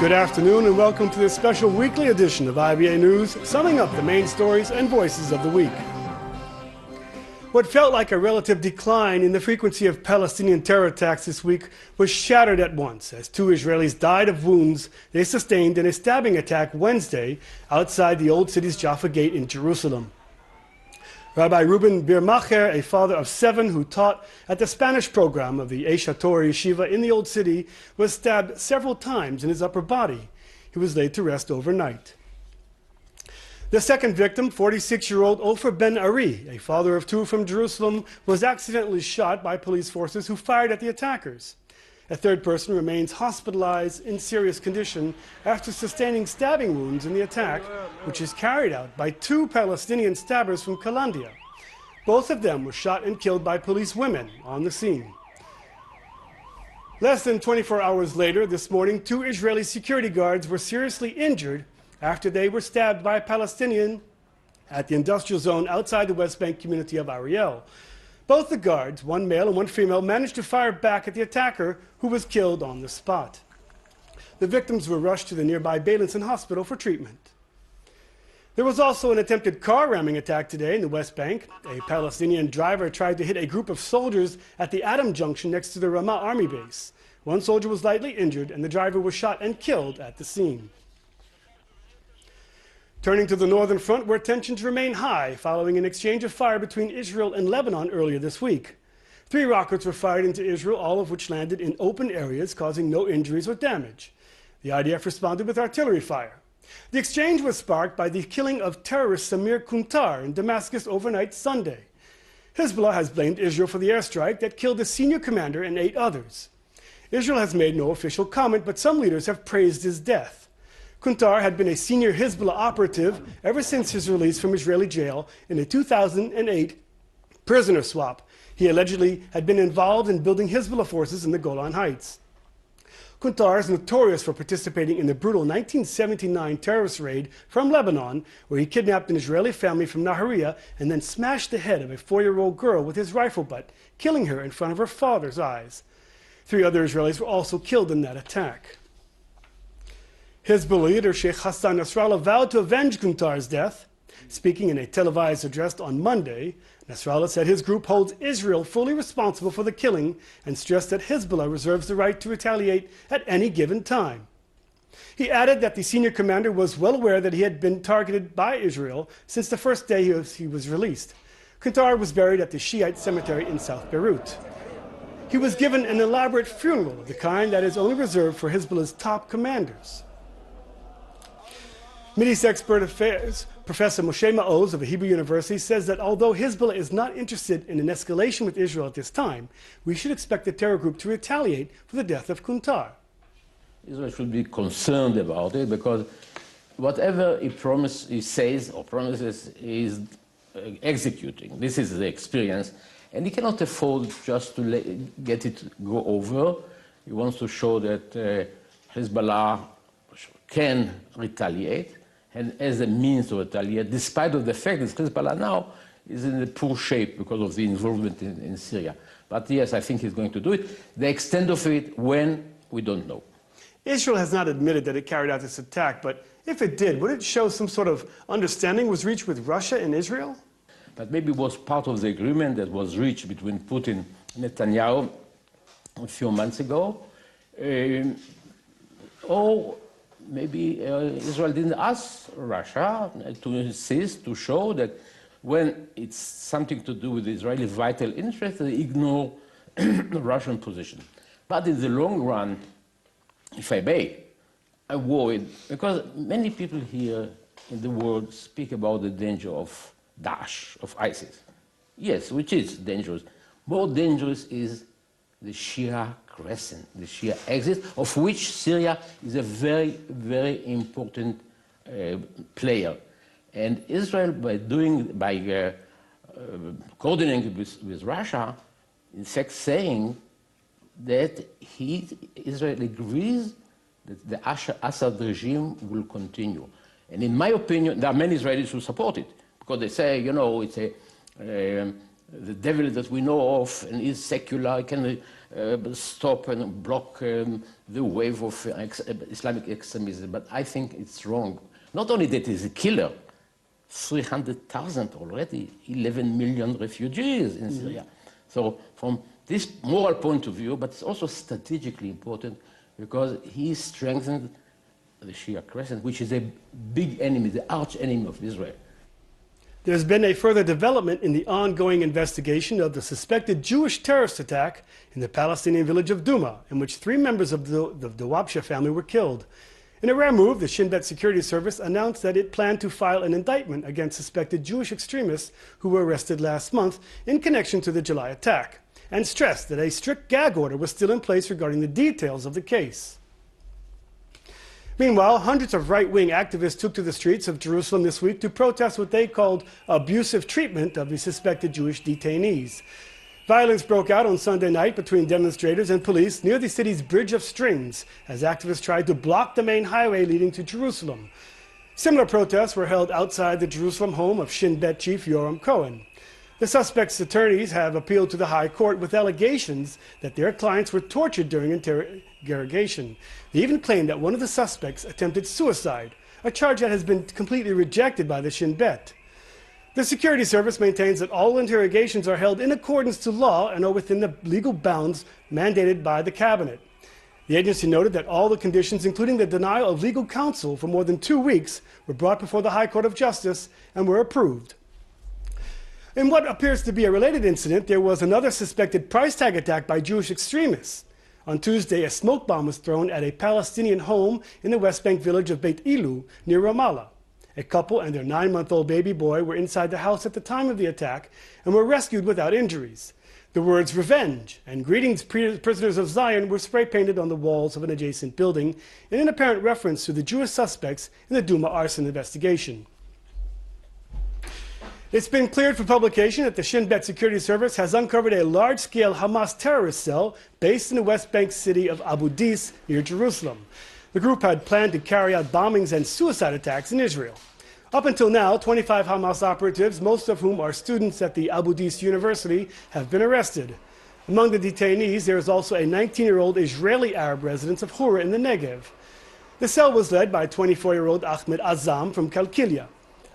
Good afternoon and welcome to this special weekly edition of IBA News, summing up the main stories and voices of the week. What felt like a relative decline in the frequency of Palestinian terror attacks this week was shattered at once as two Israelis died of wounds they sustained in a stabbing attack Wednesday outside the Old City's Jaffa Gate in Jerusalem. Rabbi Reuben Birmacher, a father of 7 who taught at the Spanish program of the Eish HaTorah Yeshiva in the Old City, was stabbed several times in his upper body. He was laid to rest overnight. The second victim, 46-year-old Ofer Ben Ari, a father of 2 from Jerusalem, was accidentally shot by police forces who fired at the attackers. A third person remains hospitalized in serious condition after sustaining stabbing wounds in the attack, which is carried out by 2 Palestinian stabbers from Kalandia. Both of them were shot and killed by police women on the scene. Less than 24 hours later, this morning, 2 Israeli security guards were seriously injured after they were stabbed by a Palestinian at the industrial zone outside the West Bank community of Ariel. Both the guards, one male and one female, managed to fire back at the attacker, who was killed on the spot. The victims were rushed to the nearby Beilinson Hospital for treatment. There was also an attempted car ramming attack today in the West Bank. A Palestinian driver tried to hit a group of soldiers at the Adam Junction next to the Ramah Army base. One soldier was lightly injured, and the driver was shot and killed at the scene. Turning to the northern front, where tensions remain high following an exchange of fire between Israel and Lebanon earlier this week. 3 rockets were fired into Israel, all of which landed in open areas, causing no injuries or damage. The IDF responded with artillery fire. The exchange was sparked by the killing of terrorist Samir Kuntar in Damascus overnight Sunday. Hezbollah has blamed Israel for the airstrike that killed the senior commander and 8 others. Israel has made no official comment, but some leaders have praised his death. Kuntar had been a senior Hezbollah operative ever since his release from Israeli jail in a 2008 prisoner swap. He allegedly had been involved in building Hezbollah forces in the Golan Heights. Kuntar is notorious for participating in the brutal 1979 terrorist raid from Lebanon, where he kidnapped an Israeli family from Nahariya and then smashed the head of a 4-year-old girl with his rifle butt, killing her in front of her father's eyes. 3 other Israelis were also killed in that attack. Hezbollah leader Sheikh Hassan Nasrallah vowed to avenge Kuntar's death. Speaking in a televised address on Monday, Nasrallah said his group holds Israel fully responsible for the killing and stressed that Hezbollah reserves the right to retaliate at any given time. He added that the senior commander was well aware that he had been targeted by Israel since the first day he was released. Kuntar was buried at the Shiite cemetery in South Beirut. He was given an elaborate funeral of the kind that is only reserved for Hezbollah's top commanders. Mideast expert affairs Professor Moshe Maoz of a Hebrew University says that although Hezbollah is not interested in an escalation with Israel at this time, we should expect the terror group to retaliate for the death of Kuntar. Israel should be concerned about it because whatever he says or promises is executing. This is the experience, and he cannot afford just to get it go over. He wants to show that Hezbollah can retaliate, and as a means to retaliate, despite of the fact that Hezbollah now is in a poor shape because of the involvement in Syria. But yes, I think he's going to do it. The extent of it, when, we don't know. Israel has not admitted that it carried out this attack, but if it did, would it show some sort of understanding was reached with Russia and Israel? But maybe it was part of the agreement that was reached between Putin and Netanyahu a few months ago. Or maybe Israel didn't ask Russia to insist, to show that when it's something to do with Israeli vital interests, they ignore the Russian position. But in the long run, if I may, I'm worried because many people here in the world speak about the danger of Daesh, of ISIS. Yes, which is dangerous. More dangerous is the Shia crescent, the Shia axis, of which Syria is a very, very important player. And Israel, by coordinating with Russia, in fact saying that Israel agrees that the Assad regime will continue. And in my opinion, there are many Israelis who support it, because they say, you know, it's the devil that we know of and is secular can stop and block the wave of Islamic extremism. But I think it's wrong. Not only that he's a killer, 300,000 already, 11 million refugees in Syria. So from this moral point of view, but it's also strategically important because he strengthened the Shia Crescent, which is a big enemy, the arch enemy of Israel. There's been a further development in the ongoing investigation of the suspected Jewish terrorist attack in the Palestinian village of Douma, in which 3 members of the Dawabsha family were killed. In a rare move, the Shin Bet Security Service announced that it planned to file an indictment against suspected Jewish extremists who were arrested last month in connection to the July attack, and stressed that a strict gag order was still in place regarding the details of the case. Meanwhile, hundreds of right-wing activists took to the streets of Jerusalem this week to protest what they called abusive treatment of the suspected Jewish detainees. Violence broke out on Sunday night between demonstrators and police near the city's Bridge of Strings as activists tried to block the main highway leading to Jerusalem. Similar protests were held outside the Jerusalem home of Shin Bet chief Yoram Cohen. The suspects' attorneys have appealed to the High Court with allegations that their clients were tortured during interrogation. They even claimed that one of the suspects attempted suicide, a charge that has been completely rejected by the Shin Bet. The security service maintains that all interrogations are held in accordance to law and are within the legal bounds mandated by the cabinet. The agency noted that all the conditions, including the denial of legal counsel for more than 2 weeks, were brought before the High Court of Justice and were approved. In what appears to be a related incident, there was another suspected price tag attack by Jewish extremists. On Tuesday, a smoke bomb was thrown at a Palestinian home in the West Bank village of Beit Ilu near Ramallah. A couple and their 9-month-old baby boy were inside the house at the time of the attack and were rescued without injuries. The words "revenge" and "greetings prisoners of Zion" were spray painted on the walls of an adjacent building in an apparent reference to the Jewish suspects in the Douma arson investigation. It's been cleared for publication that the Shin Bet Security Service has uncovered a large-scale Hamas terrorist cell based in the West Bank city of Abu Dis near Jerusalem. The group had planned to carry out bombings and suicide attacks in Israel. Up until now, 25 Hamas operatives, most of whom are students at the Abu Dis University, have been arrested. Among the detainees, there is also a 19-year-old Israeli Arab resident of Hura in the Negev. The cell was led by 24-year-old Ahmed Azam from Kalkilia.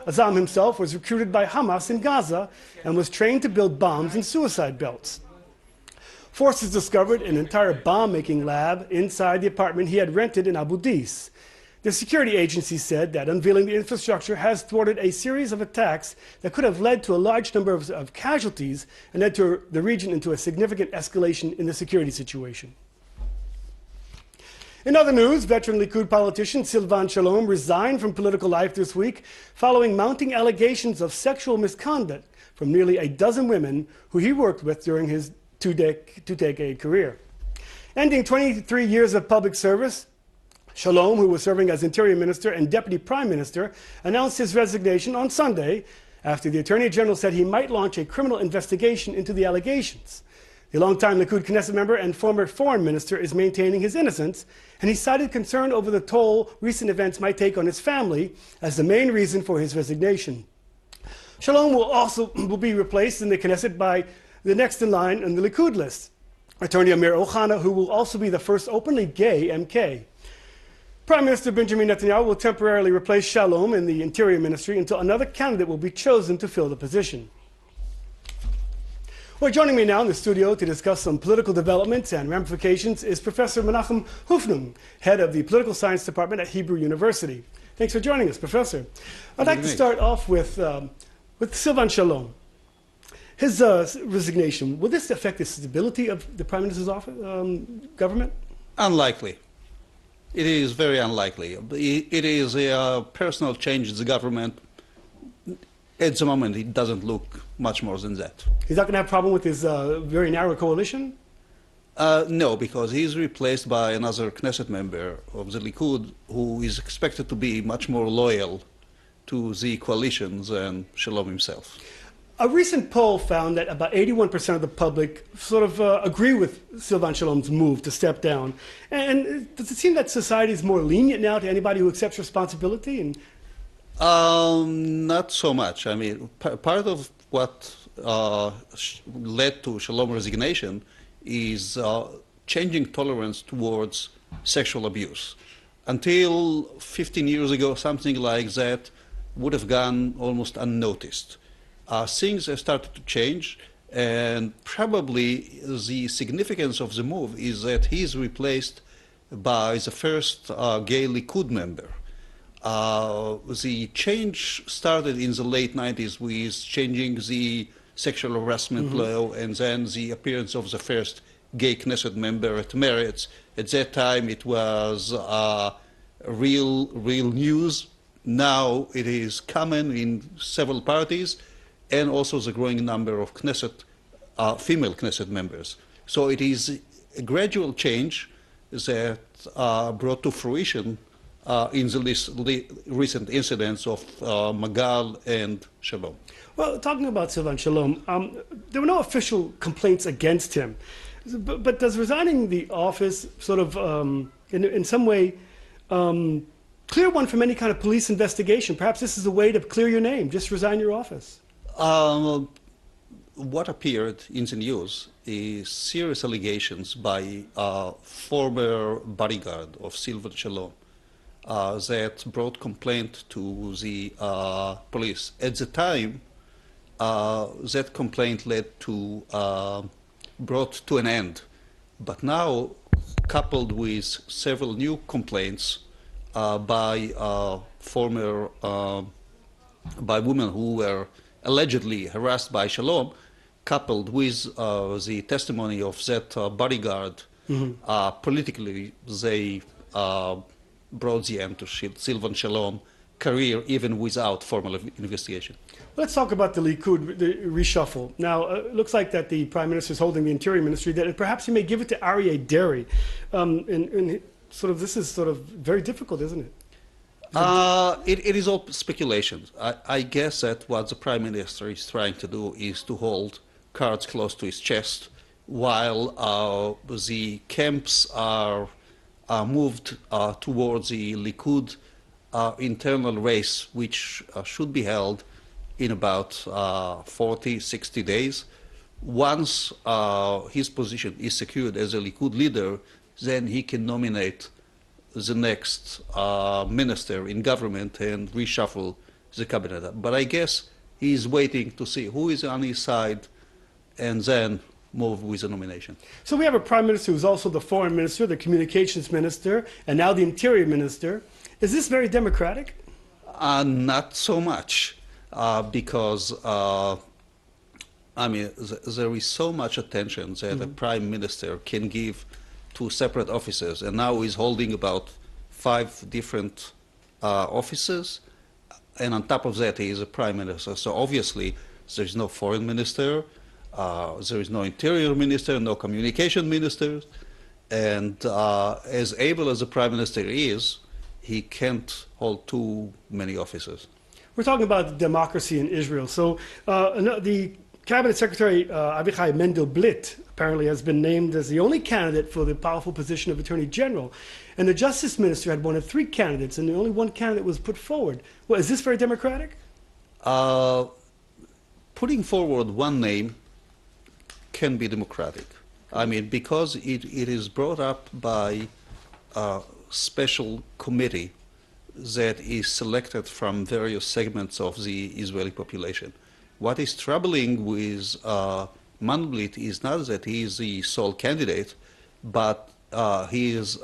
Azam himself was recruited by Hamas in Gaza and was trained to build bombs and suicide belts. Forces discovered an entire bomb-making lab inside the apartment he had rented in Abu Dis. The security agency said that unveiling the infrastructure has thwarted a series of attacks that could have led to a large number of casualties and led to the region into a significant escalation in the security situation. In other news, veteran Likud politician Silvan Shalom resigned from political life this week following mounting allegations of sexual misconduct from nearly a dozen women who he worked with during his two-decade career. Ending 23 years of public service, Shalom, who was serving as Interior Minister and Deputy Prime Minister, announced his resignation on Sunday after the Attorney General said he might launch a criminal investigation into the allegations. The longtime Likud Knesset member and former foreign minister is maintaining his innocence, and he cited concern over the toll recent events might take on his family as the main reason for his resignation. Shalom will be replaced in the Knesset by the next in line on the Likud list, Attorney Amir Ohana, who will also be the first openly gay MK. Prime Minister Benjamin Netanyahu will temporarily replace Shalom in the Interior Ministry until another candidate will be chosen to fill the position. Well, joining me now in the studio to discuss some political developments and ramifications is Professor Menachem Hookman, head of the Political Science Department at Hebrew University. Thanks for joining us, Professor. I'd like to start off with Silvan Shalom. His resignation, will this affect the stability of the Prime Minister's office, government? Unlikely. It is very unlikely. It is a personal change in the government. At the moment, it doesn't look much more than that. He's not going to have a problem with his very narrow coalition? No, because he's replaced by another Knesset member of the Likud who is expected to be much more loyal to the coalition than Shalom himself. A recent poll found that about 81% of the public sort of agree with Silvan Shalom's move to step down. And does it seem that society is more lenient now to anybody who accepts responsibility? Not so much. I mean, part of what led to Shalom resignation is changing tolerance towards sexual abuse. Until 15 years ago, something like that would have gone almost unnoticed. Things have started to change, and probably the significance of the move is that he's replaced by the first gay Likud member. The change started in the late 90s with changing the sexual harassment law, and then the appearance of the first gay Knesset member at Meretz. At that time, it was real news. Now it is common in several parties, and also the growing number of Knesset, female Knesset members. So it is a gradual change that brought to fruition in the recent incidents of Magal and Shalom. Well, talking about Silvan Shalom, there were no official complaints against him. But does resigning the office sort of, in some way, clear one from any kind of police investigation? Perhaps this is a way to clear your name. Just resign your office. What appeared in the news is serious allegations by a former bodyguard of Silvan Shalom that brought complaint to the police. At the time, that complaint brought to an end. But now, coupled with several new complaints by women who were allegedly harassed by Shalom, coupled with the testimony of that bodyguard, politically they brought the end to Silvan Shalom career even without formal investigation. Let's talk about the Likud, the reshuffle. Now, it looks like that the Prime Minister is holding the Interior Ministry, that perhaps he may give it to Aryeh Deri. And sort of, this is sort of very difficult, isn't it? It is all speculation. I guess that what the Prime Minister is trying to do is to hold cards close to his chest while the camps are moved towards the Likud internal race, which should be held in about 40, 60 days. Once his position is secured as a Likud leader, then he can nominate the next minister in government and reshuffle the cabinet. But I guess he's waiting to see who is on his side and then move with the nomination. So we have a Prime Minister who's also the Foreign Minister, the Communications Minister, and now the Interior Minister. Is this very democratic? Not so much, because there is so much attention that a Prime Minister can give to separate offices, and now he's holding about 5 different offices, and on top of that he is a Prime Minister. So obviously there is no Foreign Minister, there is no Interior Minister, no Communication Minister, and as able as the Prime Minister is, he can't hold too many offices. We're talking about democracy in Israel. So the Cabinet Secretary Avichai Mendel-Blit apparently has been named as the only candidate for the powerful position of Attorney General. And the Justice Minister had one of 3 candidates, and only one candidate was put forward. Well, is this very democratic? Putting forward one name can be democratic. I mean, because it is brought up by a special committee that is selected from various segments of the Israeli population. What is troubling with Mandelblit is not that he is the sole candidate, but his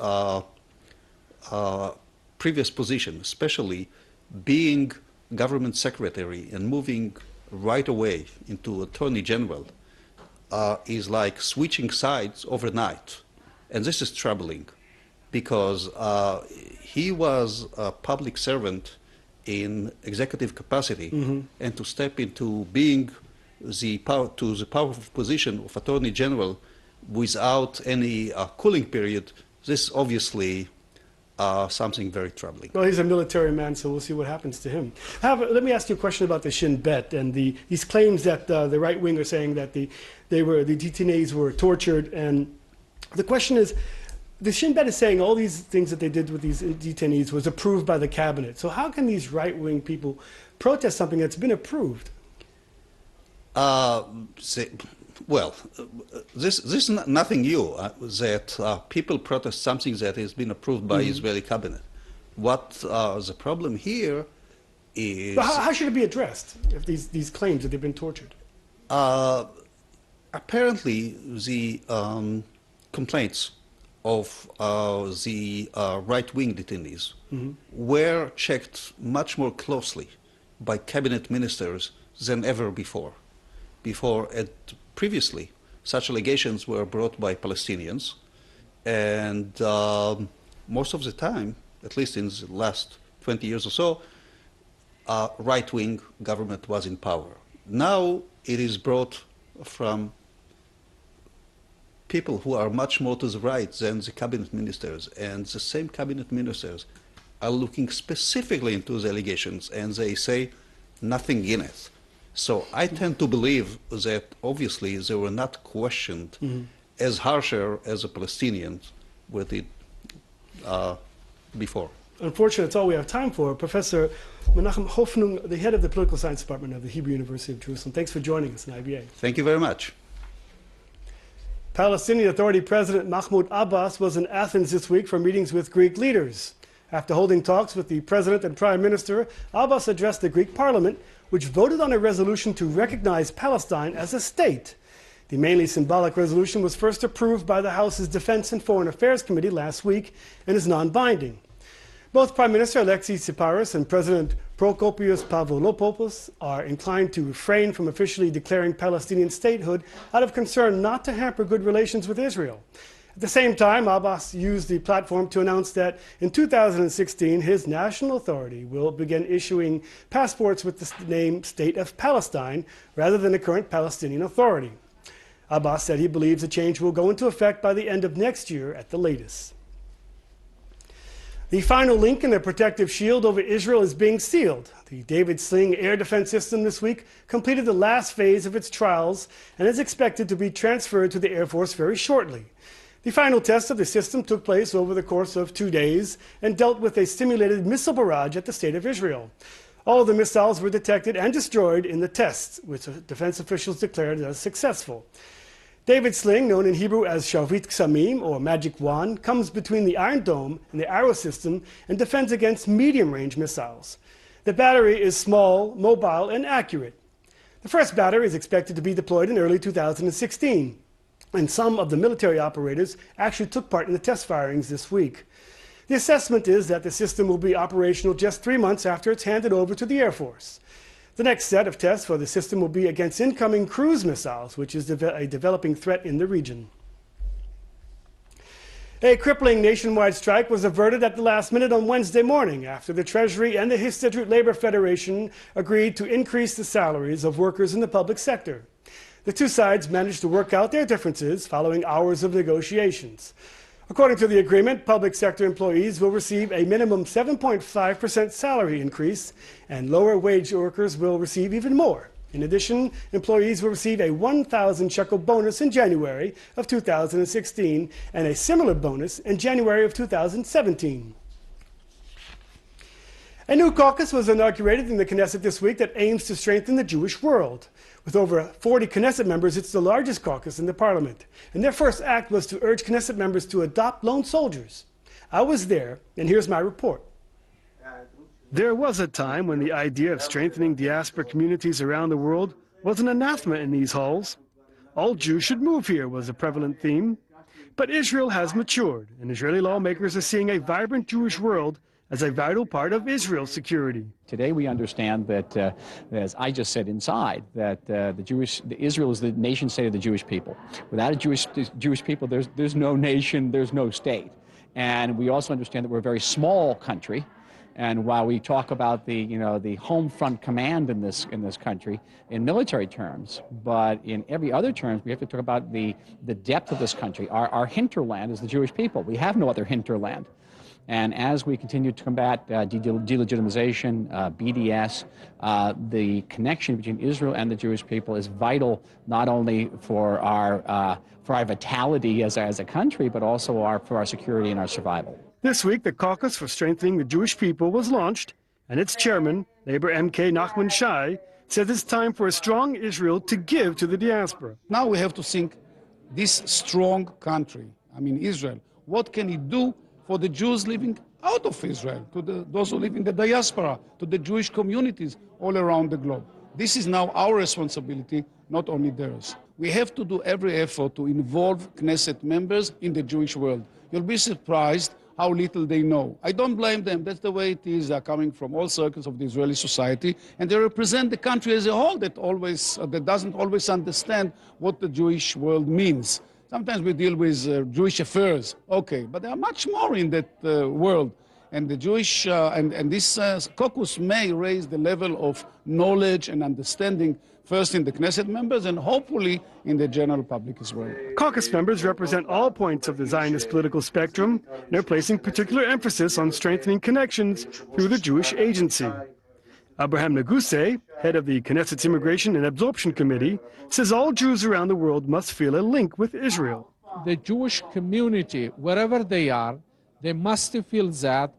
previous position, especially being government secretary and moving right away into Attorney General, is like switching sides overnight. And this is troubling because he was a public servant in executive capacity, and to step into being the powerful position of Attorney General without any cooling period, this is obviously something very troubling. Well, he's a military man, so we'll see what happens to him. Let me ask you a question about the Shin Bet and these claims that the right wing are saying that the detainees were tortured. And the question is, the Shin Bet is saying all these things that they did with these detainees was approved by the cabinet. So how can these right-wing people protest something that's been approved? This is nothing new, that people protest something that has been approved by Israeli cabinet. What the problem here is... But how should it be addressed, if these claims that they've been tortured? Apparently, the complaints of the right-wing detainees were checked much more closely by cabinet ministers than ever before. Previously, such allegations were brought by Palestinians, and most of the time, at least in the last 20 years or so, right-wing government was in power. Now it is brought from people who are much more to the right than the cabinet ministers, and the same cabinet ministers are looking specifically into the allegations, and they say nothing in it. So I tend to believe that obviously they were not questioned as harsher as the Palestinians were did before. Unfortunately, that's all we have time for. Professor Menachem Hofnung, the head of the Political Science Department of the Hebrew University of Jerusalem. Thanks for joining us in IBA. Thank you very much. Palestinian Authority President Mahmoud Abbas was in Athens this week for meetings with Greek leaders. After holding talks with the President and Prime Minister, Abbas addressed the Greek Parliament, which voted on a resolution to recognize Palestine as a state. The mainly symbolic resolution was first approved by the House's Defense and Foreign Affairs Committee last week and is non-binding. Both Prime Minister Alexis Tsipras and President Prokopios Pavlopoulos are inclined to refrain from officially declaring Palestinian statehood out of concern not to hamper good relations with Israel. At the same time, Abbas used the platform to announce that in 2016, his national authority will begin issuing passports with the name State of Palestine rather than the current Palestinian Authority. Abbas said he believes the change will go into effect by the end of next year at the latest. The final link in the protective shield over Israel is being sealed. The David Sling air defense system this week completed the last phase of its trials and is expected to be transferred to the Air Force very shortly. The final test of the system took place over the course of 2 days and dealt with a simulated missile barrage at the State of Israel. All of the missiles were detected and destroyed in the tests, which defense officials declared as successful. David Sling, known in Hebrew as Shavit Ksamim, or magic wand, comes between the Iron Dome and the Arrow system and defends against medium-range missiles. The battery is small, mobile, and accurate. The first battery is expected to be deployed in early 2016, and some of the military operators actually took part in the test firings this week. The assessment is that the system will be operational just 3 months after it's handed over to the Air Force. The next set of tests for the system will be against incoming cruise missiles, which is a developing threat in the region. A crippling nationwide strike was averted at the last minute on Wednesday morning after the Treasury and the Histadrut Labor Federation agreed to increase the salaries of workers in the public sector. The two sides managed to work out their differences following hours of negotiations. According to the agreement, public sector employees will receive a minimum 7.5% salary increase, and lower wage workers will receive even more. In addition, employees will receive a 1,000 shekel bonus in January of 2016 and a similar bonus in January of 2017. A new caucus was inaugurated in the Knesset this week that aims to strengthen the Jewish world. With over 40 Knesset members, it's the largest caucus in the parliament. And their first act was to urge Knesset members to adopt lone soldiers. I was there, and here's my report. There was a time when the idea of strengthening diaspora communities around the world was an anathema in these halls. All Jews should move here was a prevalent theme. But Israel has matured, and Israeli lawmakers are seeing a vibrant Jewish world as a vital part of Israel's security. Today we understand that, as I just said inside, that Israel is the nation state of the Jewish people. Without a Jewish people, there's no nation, there's no state. And we also understand that we're a very small country. And while we talk about the home front command in this country in military terms, but in every other terms, we have to talk about the depth of this country. Our hinterland is the Jewish people. We have no other hinterland. And as we continue to combat delegitimization, BDS, the connection between Israel and the Jewish people is vital not only for our vitality as a country, but also for our security and our survival. This week, the Caucus for Strengthening the Jewish People was launched, and its chairman, Labor MK Nachman Shai, says it's time for a strong Israel to give to the diaspora. Now we have to think this strong country, Israel, what can it do for the Jews living out of Israel, to those who live in the diaspora, to the Jewish communities all around the globe. This is now our responsibility, not only theirs. We have to do every effort to involve Knesset members in the Jewish world. You'll be surprised how little they know. I don't blame them. That's the way it is. They're coming from all circles of the Israeli society, and they represent the country as a whole that doesn't always understand what the Jewish world means. Sometimes we deal with Jewish affairs, okay, but there are much more in that world. And the Jewish, and this caucus may raise the level of knowledge and understanding, first in the Knesset members and hopefully in the general public as well. Caucus members represent all points of the Zionist political spectrum. They're placing particular emphasis on strengthening connections through the Jewish Agency. Abraham Naguse, head of the Knesset's Immigration and Absorption Committee, says all Jews around the world must feel a link with Israel. The Jewish community, wherever they are, they must feel that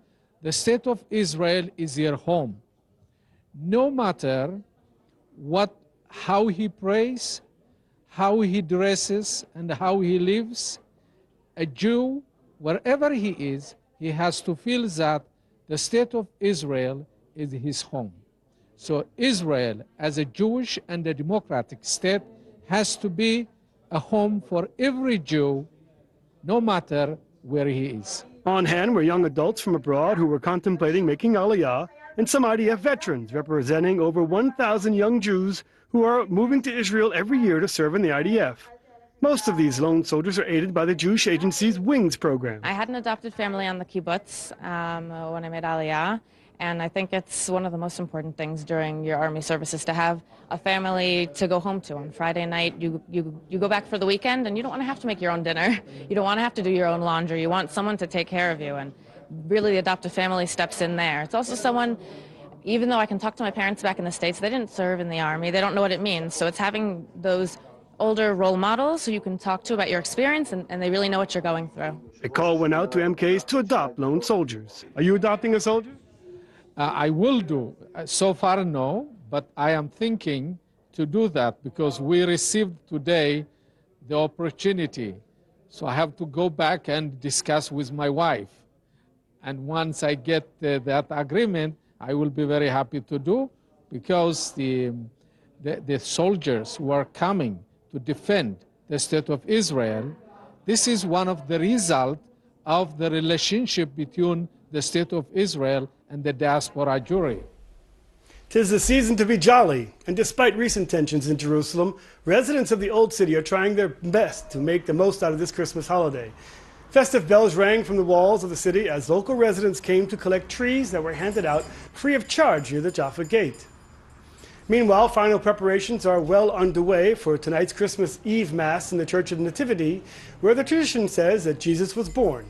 the state of Israel is their home. No matter how he prays, how he dresses, and how he lives, a Jew, wherever he is, he has to feel that the state of Israel is his home. So Israel, as a Jewish and a democratic state, has to be a home for every Jew, no matter where he is. On hand were young adults from abroad who were contemplating making Aliyah, and some IDF veterans representing over 1,000 young Jews who are moving to Israel every year to serve in the IDF. Most of these lone soldiers are aided by the Jewish Agency's Wings program. I had an adopted family on the kibbutz when I made Aliyah, and I think it's one of the most important things during your army services to have a family to go home to. On Friday night, you go back for the weekend, and you don't want to have to make your own dinner. You don't want to have to do your own laundry. You want someone to take care of you, and really the adoptive family steps in there. It's also someone, even though I can talk to my parents back in the States, they didn't serve in the army. They don't know what it means. So it's having those older role models who you can talk to about your experience, and they really know what you're going through. A call went out to MKs to adopt lone soldiers. Are you adopting a soldier? I will do. So far, no, but I am thinking to do that because we received today the opportunity. So I have to go back and discuss with my wife. And once I get that agreement, I will be very happy to do, because the soldiers who are coming to defend the state of Israel, this is one of the results of the relationship between the state of Israel and the diaspora Jewry. 'Tis the season to be jolly, and despite recent tensions in Jerusalem, residents of the Old City are trying their best to make the most out of this Christmas holiday. Festive bells rang from the walls of the city as local residents came to collect trees that were handed out free of charge near the Jaffa Gate. Meanwhile, final preparations are well underway for tonight's Christmas Eve Mass in the Church of Nativity, where the tradition says that Jesus was born.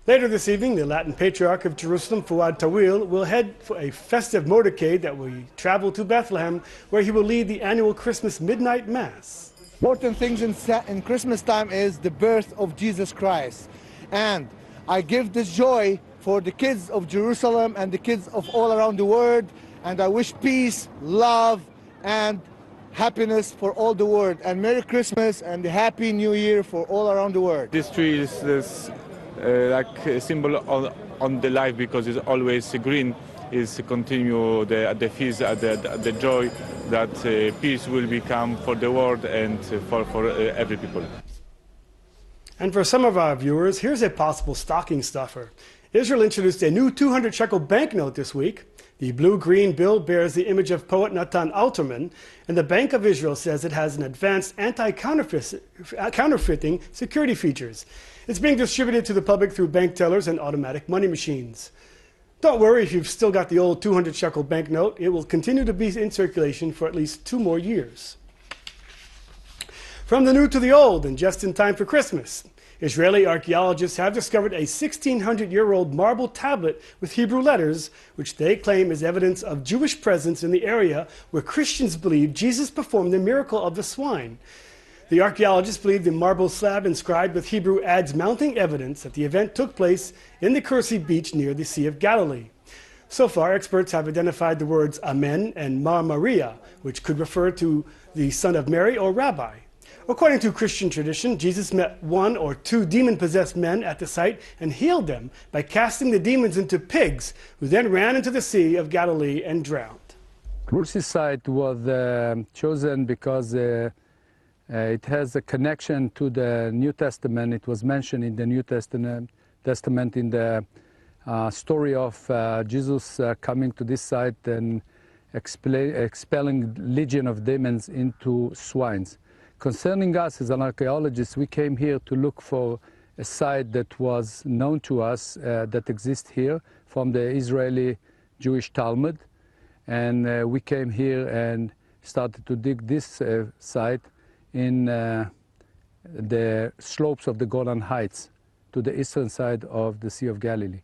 Later this evening, the Latin Patriarch of Jerusalem, Fuad Tawil, will head for a festive motorcade that will travel to Bethlehem, where he will lead the annual Christmas Midnight Mass. Important things in Christmas time is the birth of Jesus Christ. And I give this joy for the kids of Jerusalem and the kids of all around the world. And I wish peace, love, and happiness for all the world. And Merry Christmas and a Happy New Year for all around the world. This tree is like a symbol on the life, because it's always green. Is to continue the feast, the joy that peace will become for the world and for every people. And for some of our viewers, here's a possible stocking stuffer. Israel introduced a new 200 shekel banknote this week. The blue-green bill bears the image of poet Natan Alterman, and the Bank of Israel says it has an advanced anti-counterfeiting security features. It's being distributed to the public through bank tellers and automatic money machines. Don't worry if you've still got the old 200 shekel banknote. It will continue to be in circulation for at least 2 more years. From the new to the old, and just in time for Christmas, Israeli archaeologists have discovered a 1,600-year-old marble tablet with Hebrew letters, which they claim is evidence of Jewish presence in the area where Christians believe Jesus performed the miracle of the swine. The archaeologists believe the marble slab inscribed with Hebrew adds mounting evidence that the event took place in the Kursi beach near the Sea of Galilee. So far, experts have identified the words Amen and Mar Maria, which could refer to the son of Mary or rabbi. According to Christian tradition, Jesus met 1 or 2 demon-possessed men at the site and healed them by casting the demons into pigs, who then ran into the Sea of Galilee and drowned. This site was chosen because it has a connection to the New Testament. It was mentioned in the New Testament in the story of Jesus coming to this site and expelling legion of demons into swines. Concerning us as an archaeologist, we came here to look for a site that was known to us that exists here from the Israeli Jewish Talmud. And we came here and started to dig this site in the slopes of the Golan Heights to the eastern side of the Sea of Galilee.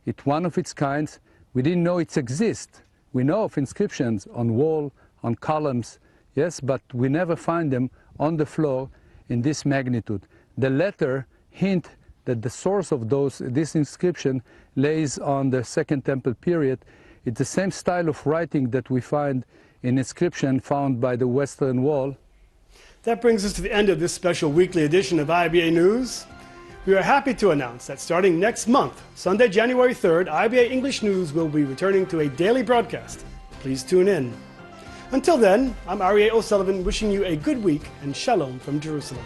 It's one of its kinds. We didn't know it exists. We know of inscriptions on wall, on columns, yes, but we never find them on the floor in this magnitude. The letter hint that the source of this inscription lays on the Second Temple period. It's the same style of writing that we find in inscription found by the Western Wall. That brings us to the end of this special weekly edition of IBA News. We are happy to announce that starting next month, Sunday, January 3rd, IBA English News will be returning to a daily broadcast. Please tune in. Until then, I'm Aryeh O'Sullivan wishing you a good week and shalom from Jerusalem.